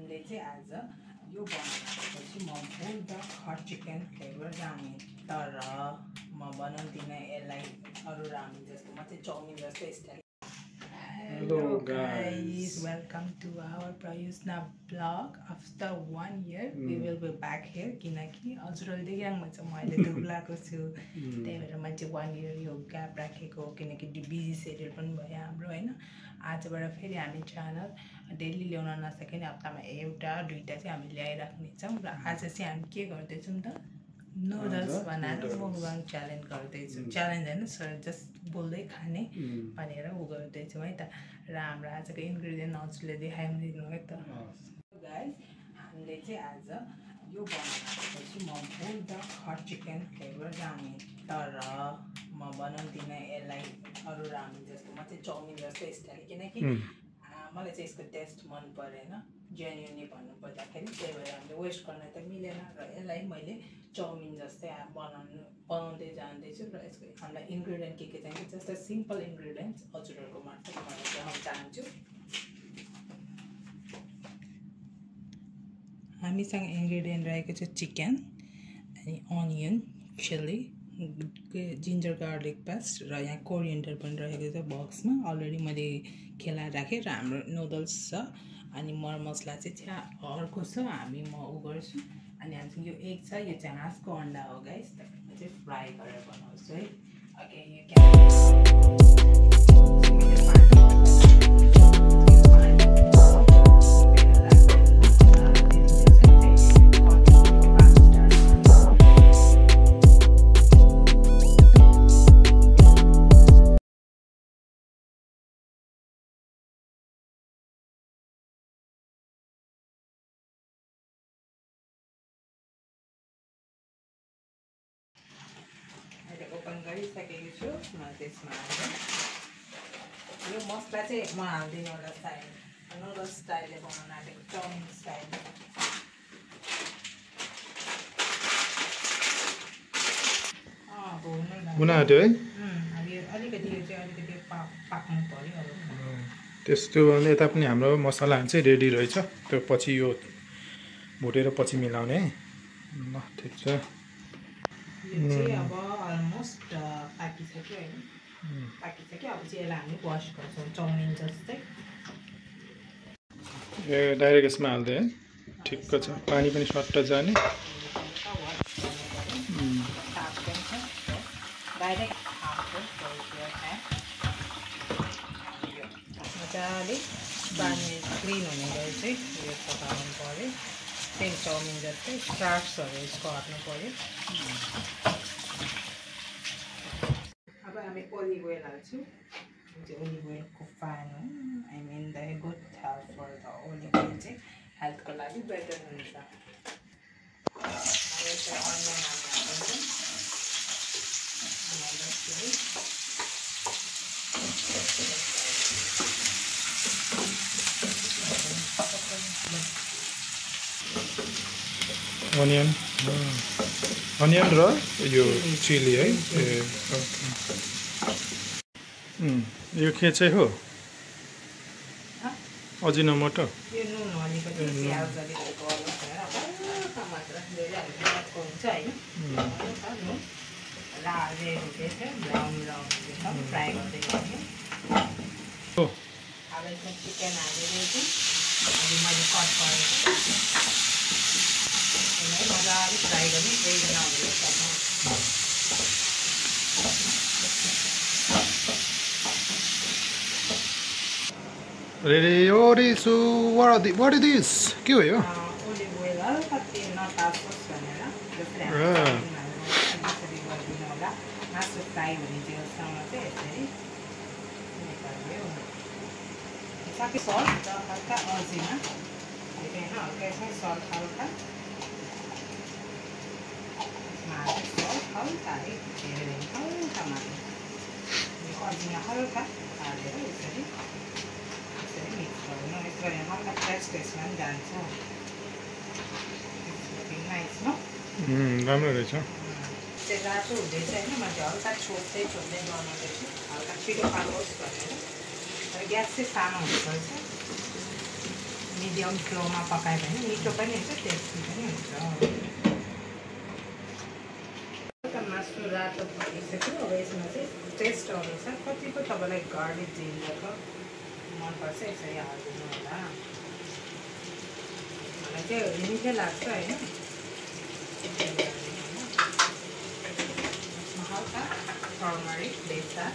हामीले चाहिँ आज यो बनाएपछि म फुल द हट चिकन फ्लेभर जाने तर म बनाउँदिनँ यसलाई अरू रामेन जस्तो म चाहिँ चाउमिन जस्तो style. Hello guys, welcome to our Prayusna vlog. After 1 year we will be back here किनकि हजुरले देखिराख्नु छ मैले दुब्लाको छु त्यही भएर म चाहिँ 1 year यो ग्याप राखेको किनकि बिजी सेड्युल पनि भयो हाम्रो हैन। आजबाट फेरि हामी च्यानल डेली ल्याउन नसके नि हप्तामा एउटा दुईटा चाहिँ हामी ल्याइराख्ने छौं र आज चाहिँ हामी के गर्दै छौं त नुडल्स बनाएर मुखबाङ च्यालेन्ज गर्दै छौं। च्यालेन्ज हैन सर जस्ट बोल्दै खाने भनेर उ गर्दै छौं है त। र हाम्रो आजको इन्ग्रेडियन्ट हजुरले देखाइदिनु है त। गाइस हामीले चाहिँ आज यो बनाएपछि म फुल द हट चिकन फ्लेभर जाने तर म बनाउँदिनँ यसलाई अरू रामेन जस्तो म चाहिँ चाउमिन जस्तो स्टाइल किनकि मलाई चाहिँ यसको टेस्ट मन परेन जेन्युनली भन्नु पर्दाखेरि त्यही भएर हामीले वेस्ट गर्न त मिलेन र यसलाई मैले चाउमिन जस्तै बनाउँदै जाँदैछु र यसको हामीलाई इन्ग्रेडियन्ट के चाहिन्छ जस्ट सिम्पल इन्ग्रेडियन्ट्स हजुरहरूको मार्फत म देखाउन चाहन्छु। हामीसँग इन्ग्रेडियन्ट रहेको छ चिकन अनि onion chilli ginger garlic paste र यहाँ कोरिएन्डर पनि रहेको छ बक्समा अलरेडी मैले खेलाएर राखेँ र हाम्रो नुडल्स छ अनि मरमसला चाहिँ अर्को छ हामी म उ गर्छु अनि हामीसँग यो एग छ यो चाहिँ हाँसको अन्डा हो गाइस म चाहिँ फ्राई गरेर बनाउँछु है। ओके यो ओपन गरिसकेको छु म त्यसमा यो मसला चाहिँ म हाल्दिनँ होला स्टाइल नुडल्स स्टाइलले बनाउन आँटेको चाउमिन स्टाइल हुन आँट्यो है अलिकति यो चाहिँ अलिकति पाक्नु पर्यो अब त्यस्तो भने यता पनि हाम्रो मसलाहरू चाहिँ रेडी रहेछ त्यो पछि यो भुटेर पछि मिलाउने है ल ठिक छ। यो चाहिँ अब अलमोस्ट पाकिसक्यो हैन पाकिसक्यो अब चाहिँ यसलाई हामी वास गर्छौँ चाउमिन जस्तै ए डाइरेक्ट यसमा हाल्दै है ठिक्क छ पानी पनि सट्ट जाने डाइरेक्ट मजाले पानी क्लिन हुने गरी चाहिँ यो पकाउनु पऱ्यो सेम चाउमिन जस्तै स्टार्चहरू यसको हट्नु पऱ्यो। अब हामी ओलिभ ओइल हाल्छौँ ओलिभ ओइलको फ्यान हो I mean the good health for the olive oil चाहिँ हेल्थको लागि बेटर हुन्छ। अनियन र यो चिली है ए यो के चाहिँ हो अजिनोमोटो यो नुन अलिकति प्याज अलिकति गरौँ भनेर हल्का मात्र धेरै हाल्नु हुन्छ होइन रेड हुँदैछ ब्राउन हुँदैछ फ्राई गर्दै गर्ने अब यसमा चिकन हालेर चाहिँ अहिले मैले कट गरेको यसलाई मजाले फ्राई गर्ने केही नहुँदैछ। Ready? So what is this? के हो यो? ओलिभ ओइल हल्का तेल नतापोस् भनेर जसरी यसरी गरिदिनु होला मासु फ्राई हुने जेलसम्म चाहिँ यसरी सबै सल्ट र हल्का अजिना होइन हल्का यसमा सल्ट हल्का यसमा सल्ट हल्का है धेरै हल्का मात्र अजिना हल्का हालेर यसरी मिक्स गर्नु यस गरी हल्का टेस्ट यसमा पनि जान्छ नाइस न राम्रो रहेछ चाहिँ रातो हुँदैछ होइन मैले हल्का छोड्दै बनाउँदैछु हल्का छिटो पाकोस् भनेर ग्यास चाहिँ सानो हुनुपर्छ मिडियम फ्लोमा पकायो भने मिठो पनि हुन्छ टेस्टी पनि हुन्छ। मासु रातो भइसक्यो। अब यसमा चाहिँ टेस्ट अनुसार कतिको तपाईँलाई गार्लिक जिन्जरको मनपर्छ यसरी हालिदिनु होला। मलाई चाहिँ मिठै लाग्छ होइन। यसमा हल्का टर्मरिक बेसा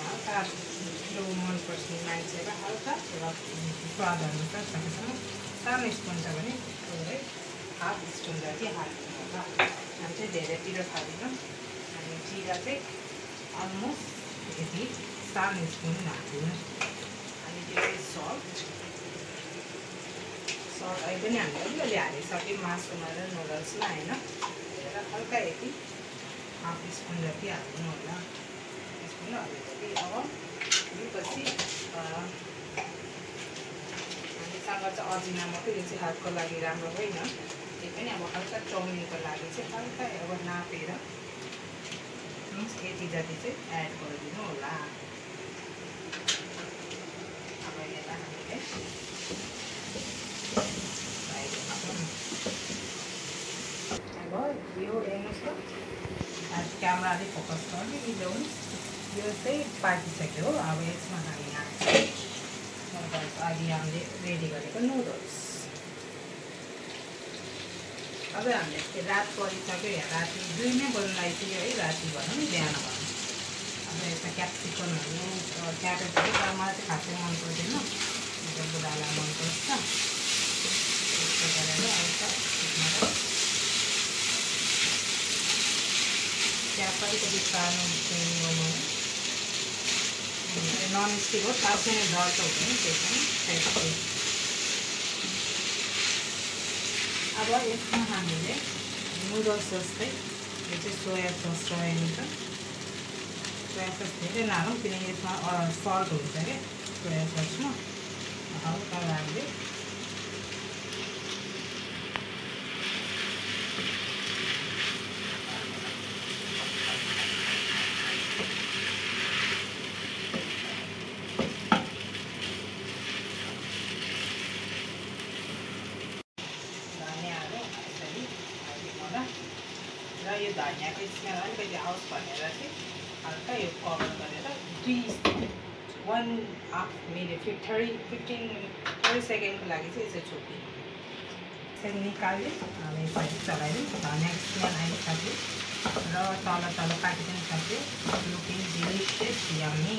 हल्का जो मनपर्छ मान्छेलाई हल्का र स्वाद अनुसार सकेसम्म सानो स्पुन छ भने है हाफ स्पुन जति हालिदिनु होला। हामी चाहिँ धेरै पिरो खाँदैनौँ। हामी जिरा चाहिँ अलमोस्ट यति सानो स्पुन हालिदिनु। अनि त्यो चाहिँ सल्ट अहिले पनि हामीले अलिअलि हालिसक्यौँ मासुमा र नुडल्समा होइन। हेरेर हल्का यति हाफ स्पुन जति हालिदिनु होला। स्पुन अलिकति अब यो पछि हामीसँग चाहिँ अजिना मात्रै यो चाहिँ हातको लागि राम्रो होइन। त्यो पनि अब हल्का चाउमिनको लागि चाहिँ हल्का अब नापेर यति जति चाहिँ एड गरिदिनु होला। अब यसलाई हामीले अब यो हेर्नुहोस् त क्यामेरा अलिक फोकस गर्ने ल्याउनुहोस्। यो चाहिँ पाकिसक्यो हो। अब यसमा हामी हाल्छौँ अघि हामीले रेडी गरेको नुडल्स। अब हामीले रात परिसक्यो या राति 2 नै बन्नलाई थियो है। राति भनौँ बिहान भनौँ। अब यसमा क्याप्सिकमहरू क्याबेजहरू तर मलाई चाहिँ खासै मन पर्दैन। मेरो बुढालाई मनपर्छ। त्यस्तो गरेर आउँछ ग्यास अलिकति सानो फ्लेम गर्नु। ननस्टिक हो साँच्चै नै डर त हुँदैन त्यही पनि। अब यसमा हामीले नुडल्स जस्तै यो चाहिँ सोया सस रहेको छ। सोया सस धेरै नहालौँ किनकि यसमा सल्ट हुन्छ क्या सोया ससमा। हल्का हामीले र यो धनियाँको स्मेल अलिकति आओस् भनेर चाहिँ हल्का यो कभर गरेर 1.5 मिनट 15 सेकेन्डको लागि चाहिँ यसो छोपिदिउँ। यसरी निकाल्यो हामी यसरी चलाइदिउँ। धनियाँको स्मेल आइसक्यो र तल पाकी पनि सक्यो। लुकिङ डिलिसियस यम्मी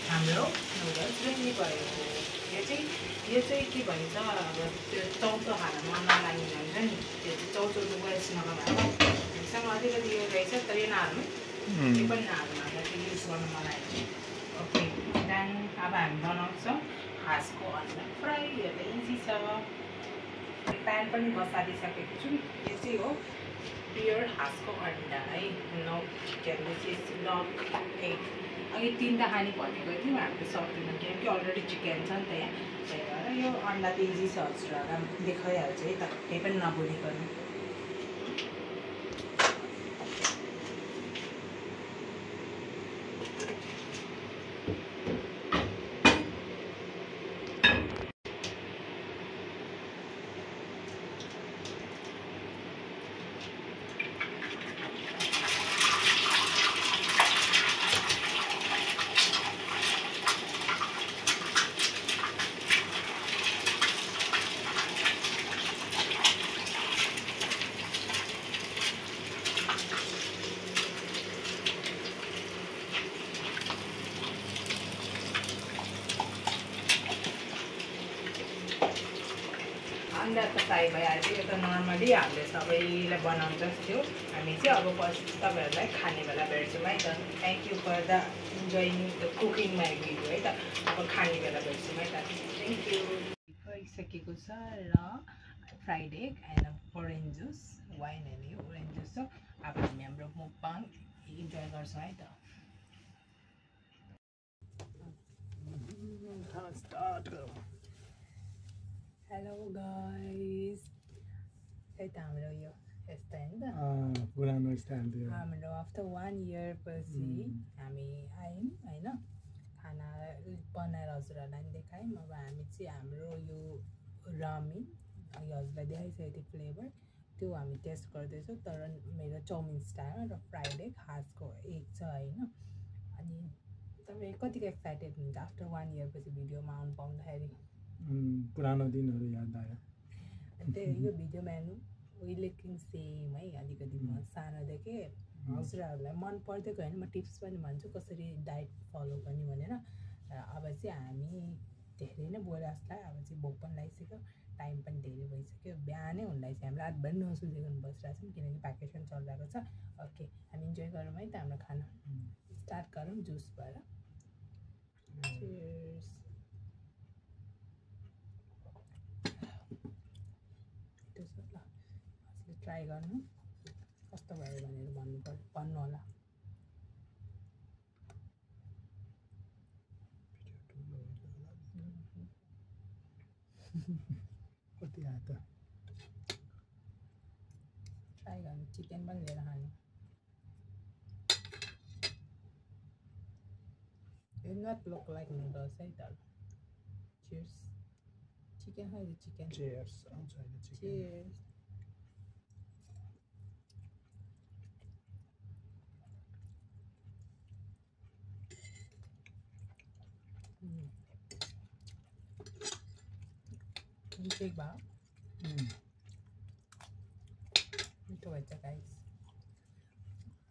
हाम्रो नुडल्स रेडी भयो। यो चाहिँ के भन्छ अब त्यो चौचो खान मन नलागिने हुन्छ नि। त्यो चाहिँ चौचो वेस्ट नगर्नु। हामीसँग अलिकति यो रहेछ तर यो नहाल्नु। त्यो पनि नहाल्नु। हामीलाई त्यो युज गर्नु मन लाग्यो। ओके देन अब हामी बनाउँछौँ हाँसको अन्डा फ्राई। यो त इजी छ। प्यान पनि बसालिसकेको छु। यो चाहिँ हो प्योर हाँसको अन्डा है। No chicken this is duck egg. अघि 3टा खाने भनेको थियौँ हामीले सक्दैनौँ किनकि अलरेडी चिकन छ नि त यहाँ। त्यही भएर यो अन्डा त इजी छ हजुरहरूलाई देखाइहाल्छ है त केही पनि नबोलिकन। अन्डा त फ्राई भइहाल्यो। यो त नर्मली हामीले सबैलाई बनाउनु जस्तो हामी चाहिँ अब पछि तपाईँहरूलाई खाने बेला भेट्छौँ है त। Thank you for the enjoying the cooking my video है त। अब खाने बेला भेट्छौँ है त। Thank you. भइसकेको छ र fried egg and orange juice wine होइन यो ओरेन्ज जुस छ। अब हामी हाम्रो मुकबाङ इन्जोय गर्छौँ है त। हेलो गाइस त्यही त हाम्रो यो यस्तो होइन त पुरानो स्टाइल थियो। हाम्रो आफ्टर 1 इयर पछि हजुरहरूलाई पनि देखायौँ। अब हामी चाहिँ हाम्रो यो रामेन अघि हजुरलाई देखाइसकेको थियो फ्लेभर, त्यो हामी टेस्ट गर्दैछौँ। तर मेरो चाउमिन स्टाइलमा र फ्राइड एग खासको एग छ होइन। अनि तपाईँ कतिको एक्साइटेड हुन्छ आफ्टर 1 इयर पछि भिडियोमा आउनु पाउँदाखेरि? पुरानो दिनहरू याद आयो। त्यही यो भिडियोमा हेर्नु उहिलेको सेम है। अलिकति म सानोदेखि हजुरहरूलाई मन पर्दै गयो भने म टिप्स पनि भन्छु कसरी डाइट फलो गर्ने भनेर। अब चाहिँ हामी धेरै नै बोल्यो जस्तो लाग्यो। अब चाहिँ भोक पनि लागिसक्यो, टाइम पनि धेरै भइसक्यो, बिहानै हुँदैछ। हामीले रातभरि नसुतेको बसिरहेको छौँ किनकि भ्याकेसन चलिरहेको छ। ओके, हामी इन्जोय गरौँ है त हाम्रो खाना। स्टार्ट गरौँ जुस भएर। चियर्स। ल हजुरले ट्राई गर्नु कस्तो भयो भनेर भन्नु होला। कति आयो त? ट्राई गर्नु, चिकन पनि लिएर खानु। It not look like noodles है तर। Cheers. चिकन खायो चिकन। Cheers. आउँछ अहिले चिकन। Cheers. मिठो भयो। मिठो भएछ गाइस।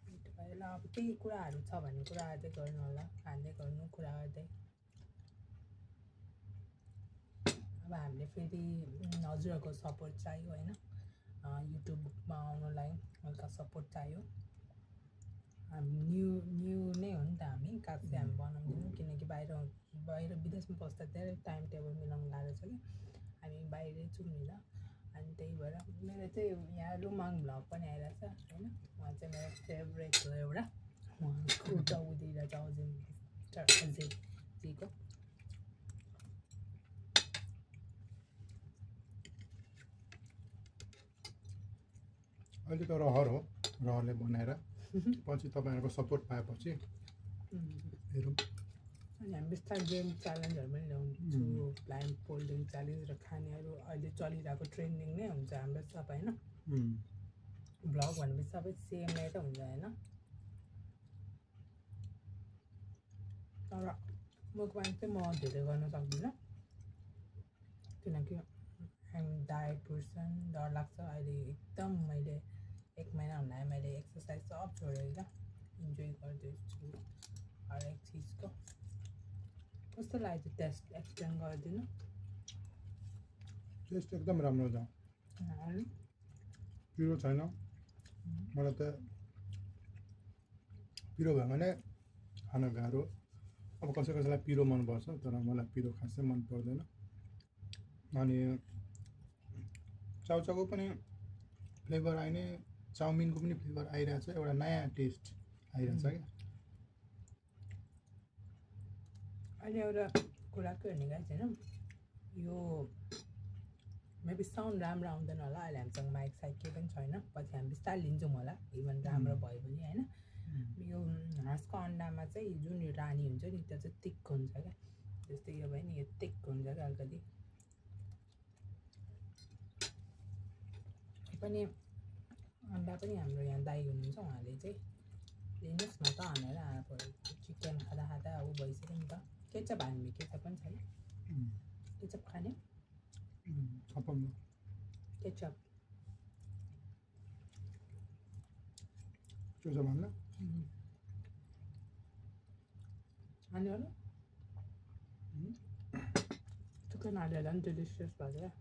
मिठो भयो। ल अब केही कुराहरू छ भने कुरा गर्दै गर्नु होला, खाँदै गर्नु कुरा गर्दै। अब हामीले फेरि हजुरहरूको सपोर्ट चाहियो होइन। युट्युबमा आउनुलाई हल्का सपोर्ट चाहियो। हामी न्यू नै हो नि त हामी, काफ चाहिँ हामी बनाउँदैनौँ किनकि बाहिर विदेशमा बस्दा धेरै टाइम टेबल मिलाउनु गाह्रो छ कि। हामी बाहिरै छौँ नि त। अनि त्यही भएर मेरो चाहिँ यहाँ रुमाङ भ्लग पनि आइरहेछ होइन। उहाँ चाहिँ मेरो फेभरेट हो एउटा। उहाँको टाउदी र चाउजीको अहिले त रहर हो, रहरले बनाएर पछि तपाईँहरूको सपोर्ट पाएपछि हेरौँ। अनि हामी बिस्तारै गेम च्यालेन्जहरू पनि ल्याउँछु, ब्लाइन्ड फोल्डिङ च्यालेन्ज र खानेहरू अहिले चलिरहेको ट्रेन्डिङ नै हुन्छ हाम्रो सब होइन। भ्लग भनेपछि सबै सेम नै त हुन्छ होइन। तर मुखबाङ चाहिँ म धेरै गर्न सक्दिनँ किनकि हामी डायट पर्सन, डर लाग्छ। अहिले एकदम मैले 1 महिना हुन आयो, मैले एक्सर्साइज सब छोडेर क्या इन्जोय गर्दैछु हरेक चिजको। कस्तो लाग्यो टेस्ट एक्सप्लेन गरिदिनु? टेस्ट एकदम राम्रो छ, पिरो छैन। मलाई त पिरो भयो भने खान गाह्रो। अब कसैलाई पिरो मनपर्छ तर मलाई पिरो खासै मन पर्दैन। अनि चाउचाउको पनि फ्लेभर आइने, चाउमिनको पनि फ्लेभर आइरहेछ, एउटा नयाँ टेस्ट आइरहेछ क्या। अहिले एउटा कुरा के भने गाइस होइन, यो मेबी साउन्ड राम्रो आउँदैन होला। अहिले हामीसँग माइक साइक केही पनि छैन, पछि हामी बिस्तारै लिन्छौँ होला इभन राम्रो भयो भने होइन। यो हाँसको अन्डामा चाहिँ जुन यो रानी हुन्छ नि त्यो चाहिँ थिक हुन्छ क्या। जस्तै यो भयो नि, यो थिक हुन्छ क्या अलिकति। पनि अन्डा पनि हाम्रो यहाँ दाइ हुनुहुन्छ, उहाँले चाहिँ लिनुहोस् न त भनेर अब चिकन खाँदा खाँदा ऊ भइसक्यो नि त। केचप हाल्ने, केचप पनि छ है। केचप खाने? केचप खाने होला। चिकन हालेर पनि डिलिसियस भयो क्या।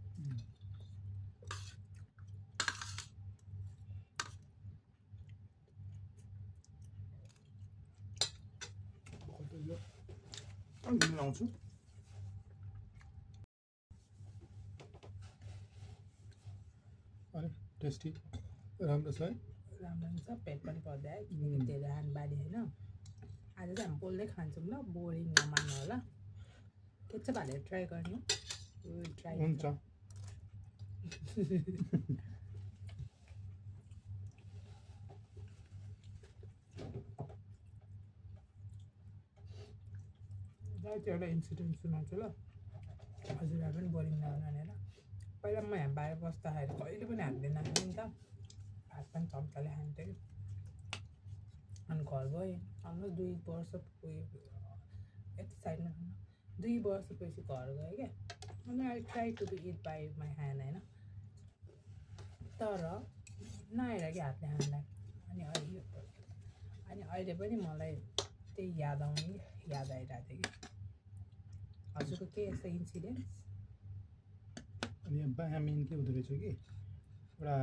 आउँछु अलिक टेस्टी राम्रो छ है। राम्रो हुन्छ, पेट पनि पर्दैन है किनकि धेरै खानु बानी होइन। आज चाहिँ हामी बोल्दै खान्छौँ ल, बोरिङ नमान्नु होला। केचप हालेर ट्राई गर्नु। हुन्छ। एउटा इन्सिडेन्ट सुनाउँछु ल हजुरलाई पनि बोरिङ नहुनु भनेर पहिला म यहाँ बाहिर बस्दाखेरि कहिले पनि हामीले नाच्ने नि त भात पनि चम्चाले खान्थ्यो कि अनि घर गएँ अलमोस्ट 2 वर्ष यति साइडमा 2 वर्षपछि घर गएँ क्या अनि I try to be it by my hand होइन तर नआएर कि हातले खानलाई अनि अहिले पनि मलाई त्यही याद आइरहेको थियो कि हजुरको के यस्तो इन्सिडेन्ट अनि मेन के हुँदो रहेछ कि एउटा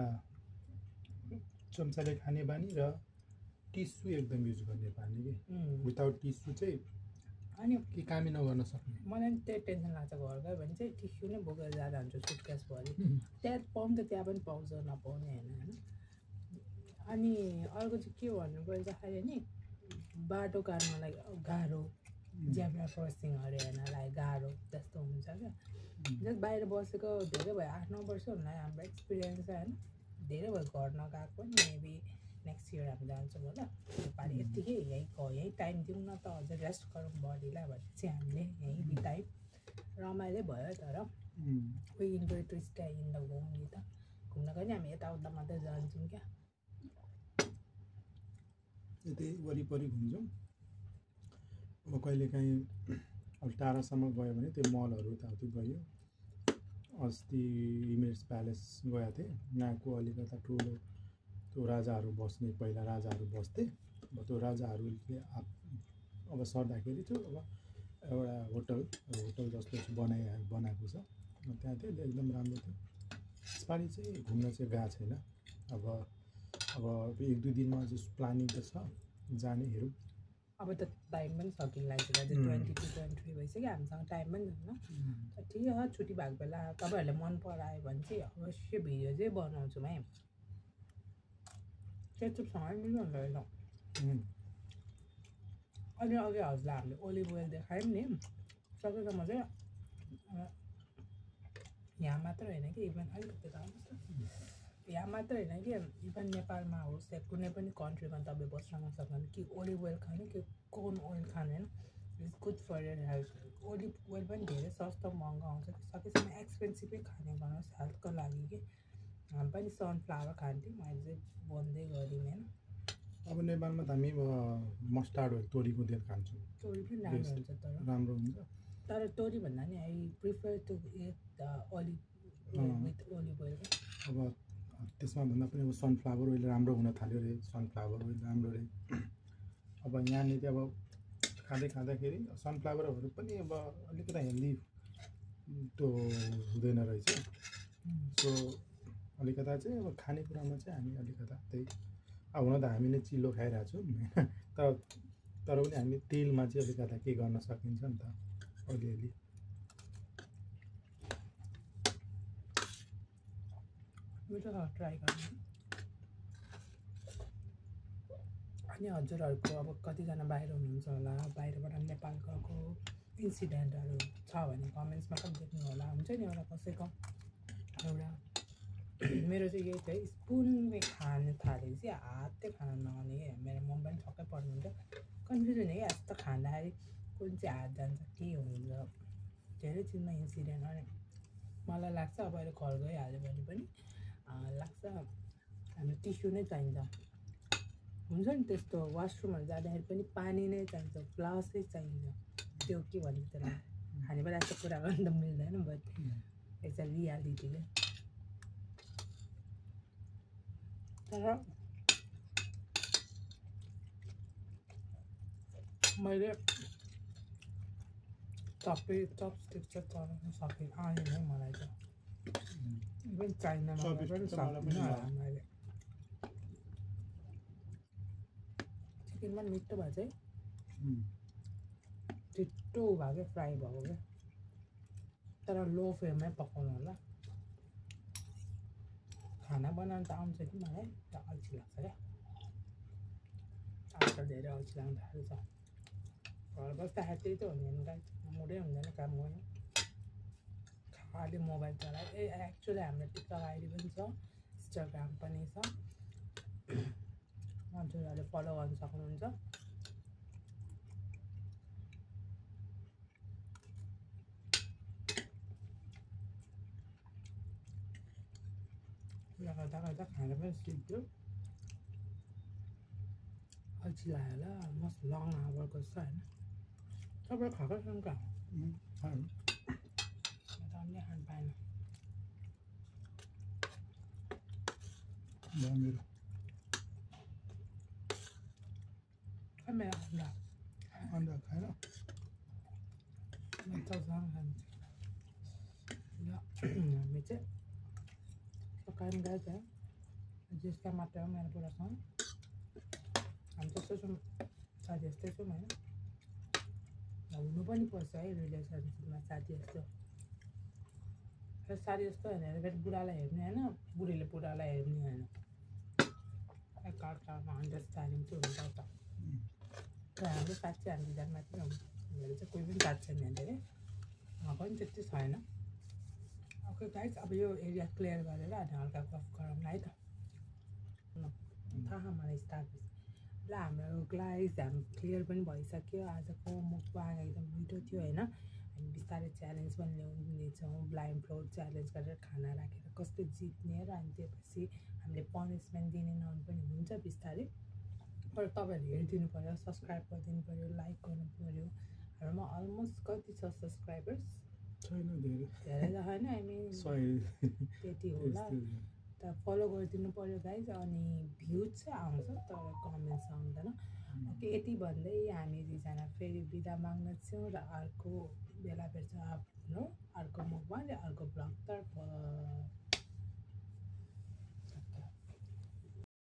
चम्चाले खाने बानी र टिस्यु एकदम युज गर्ने बानी कि विदाउट टिस्यु चाहिँ अनि के कामै नगर्न सक्ने मलाई पनि त्यही टेन्सन लाग्छ घर गयो भने चाहिँ टिस्यु नै बोकेर जाँदा हुन्छ सुटकेसभरि त्यहाँ पाउनु त त्यहाँ पनि पाउँछ नपाउने होइन अनि अर्को चाहिँ के भन्नु पर्दाखेरि नि बाटो काट्नलाई गाह्रो ज्याब्रा क्रसिङहरू हेर्नलाई गाह्रो जस्तो हुन्छ क्या जस्ट बाहिर बसेको धेरै भयो 8-9 वर्ष होला हाम्रो एक्सपिरियन्स होइन धेरै भयो घर नगएको नि मेबी नेक्स्ट इयर हामी जान्छौँ होला योपालि यत्तिकै यहीँ टाइम दिउँ न त अझ रेस्ट गरौँ बडीलाई भने चाहिँ हामीले यहीँ बितायौँ रमाइलो भयो तर we enjoy to stay in the home नि त घुम्नको नि हामी यताउता मात्रै जान्छौँ क्या यतै वरिपरि घुम्छौँ अब कहिलेकाहीँ अब टाढासम्म गयो भने त्यो मलहरू यताउति गयो अस्ति इमेज प्यालेस गएको थिएँ यहाँको अलिकता ठुलो त्यो राजाहरू बस्ने पहिला राजाहरू बस्थे अब त्यो राजाहरूले अब सर्दाखेरि चाहिँ अब एउटा होटल जस्तो बनाएको छ त्यहाँ थियो एकदम राम्रो थियो यसपालि चाहिँ घुम्न चाहिँ गएको छैन अब 1-2 दिनमा चाहिँ प्लानिङ त छ जाने हेरौँ अब त टाइम पनि सकिन लाग्छ 22-23 भइसक्यो हामीसँग टाइम पनि छैन ठिकै छ छुट्टी भएको बेला तपाईँहरूले मन परायो भने चाहिँ अवश्य भिडियो चाहिँ बनाउँछु है केचपसँगै मिल्नु हुन्छ अनि अघि हजुरलाई हामीले ओलिभ ओइल देखायौँ नि सकेसम्म चाहिँ यहाँ मात्र होइन कि इभन अलिकति यहाँ मात्र होइन कि इभन नेपालमा होस् या कुनै पनि कन्ट्रीमा तपाईँ बस्न सक्नुहुन्छ कि ओलिभ ओइल खाने कि कोन ओइल खाने होइन it's good for your health olive oil पनि धेरै सस्तो महँगो आउँछ सकेसम्म एक्सपेन्सिभै खाने गर्नुहोस् हेल्थको लागि कि हामी पनि सनफ्लावर खान्थ्यौँ अहिले चाहिँ बन्दै गऱ्यौँ होइन अब नेपालमा त हामी मस्टार्ड ओइल तोरीको तेल खान्छौँ तोरी पनि राम्रो हुन्छ राम्रो हुन्छ तर तोरी भन्दा नि I prefer to eat olive with olive oil अब त्यसमा भन्दा पनि अब सनफ्लावर ओइल राम्रो हुन थाल्यो रे सनफ्लावर ओइल राम्रो रे अब यहाँनिर अब खाँदाखेरि सनफ्लावरहरू पनि अब अलिकति हेल्दी त्यो हुँदैन रहेछ सो अलिकता चाहिँ अब खानेकुरामा चाहिँ हामी अलिकता त्यही अब हुन त हामी नै चिल्लो खाइरहेको छौँ होइन तर पनि हामी तेलमा चाहिँ अलिकता के गर्न सकिन्छ नि त अलिअलि ट्राई गर्नु अनि हजुरहरूको अब कतिजना बाहिर हुनुहुन्छ होला बाहिरबाट नेपाल गएको इन्सिडेन्टहरू छ भने कमेन्ट्समा पनि लेख्नु होला हुन्छ नि एउटा कसैको एउटा मेरो चाहिँ यही थियो स्पुनले खान थालेपछि हातै खान नआउने मेरो मम पनि छक्कै पर्नुहुन्छ कन्फ्युजन हुने कि यस्तो खाँदाखेरि कुन चाहिँ हात जान्छ के हुन्छ धेरै चिजमा इन्सिडेन्ट अनि मलाई लाग्छ अब अहिले घर गइहाल्यो भने पनि लाग्छ हाम्रो टिस्यु नै चाहिन्छ हुन्छ नि त्यस्तो वासरुमहरू जाँदाखेरि पनि पानी नै चाहिन्छ फ्लासै चाहिन्छ त्यो के भन्नु त्यसलाई खाने बेला यस्तो कुरा गर्नु त मिल्दैन बट इट्स अ रियालिटी क्या तर मैले चपस्टिक चाहिँ चलाउनु सकेँ आएन है मलाई त इभन चाइनामा पनि सक्दिनँ होला मैले चिकन पनि मिठो भए चाहिँ छिट्टो भयो क्या फ्राई भएको क्या तर लो फ्लेममै पकाउनु होला खाना बनाउनु त आउँछ कि मलाई तर अल्छी लाग्छ क्या आजकल धेरै अल्छी लाग्न थालेको छ घर बस्दाखेरि त्यही त हुने गाई मुडै हुँदैन काम गर्नु खालि मोबाइल चलायो एक्चुअली हाम्रो टिकटक आइडी पनि छ इन्स्टाग्राम पनि छ हजुरहरूले फलो गर्न सक्नुहुन्छ गर्दा गर्दा खाना पनि सिक्यो अल्छी लाग्यो होला मस्त लङ आवरको छ होइन तपाईँ खाएको सँगका खानु त अन्य खानु पाएन मेरो खै मेरो अन्डा अन्डा खाएन मजासँग खान्छ ल हामी चाहिँ सकाळी गएको जिसका मात्र हो मेरो बुढासँग हामी त्यस्तो छौँ साथी जस्तै छौँ होइन हुनु पनि पर्छ है रिलेसनसिपमा साथी जस्तो साथी जस्तो होइन फेरि बुढालाई हेर्ने होइन बुढीले बुढालाई हेर्ने होइन एकअर्कामा अन्डरस्ट्यान्डिङ चाहिँ हुनुपर्छ हाम्रो साथी चाहिँ हामी दुईजना मात्रै हो मेरो चाहिँ कोही पनि साथी छैन धेरै पनि त्यति छैन ओके गाइस अब यो एरिया क्लियर गरेर अनि हल्का गफ गरौँ है त थाहा मलाई स्टार्ट ल हाम्रो गाइस हाम्रो क्लियर पनि भइसक्यो आजको मुखबाङ एकदम मिठो थियो होइन हामी बिस्तारै च्यालेन्ज पनि ल्याउनेछौँ ब्लाइन्ड फ्लोर च्यालेन्ज गरेर खाना राखेर कसले जित्ने र अनि त्यसपछि हामीले पनिसमेन्ट दिने नहुनु पनि हुन्छ बिस्तारै तर तपाईँहरूले हेरिदिनु पऱ्यो सब्सक्राइब गरिदिनु पऱ्यो लाइक गर्नु पऱ्यो हाम्रोमा अलमोस्ट कति छ सब्सक्राइबर्स छैन धेरै धेरै त होइन हामी 100 त्यति होला त फलो गरिदिनु पऱ्यो गाइज अनि भ्युज चाहिँ आउँछ तर कमेन्ट्स आउँदैन ओके यति भन्दै हामी दुईजना फेरि बिदा माग्दछौँ र अर्को बेला भेट्छ आफ्नो अर्को मुखमा र अर्को ब्लगतर्फ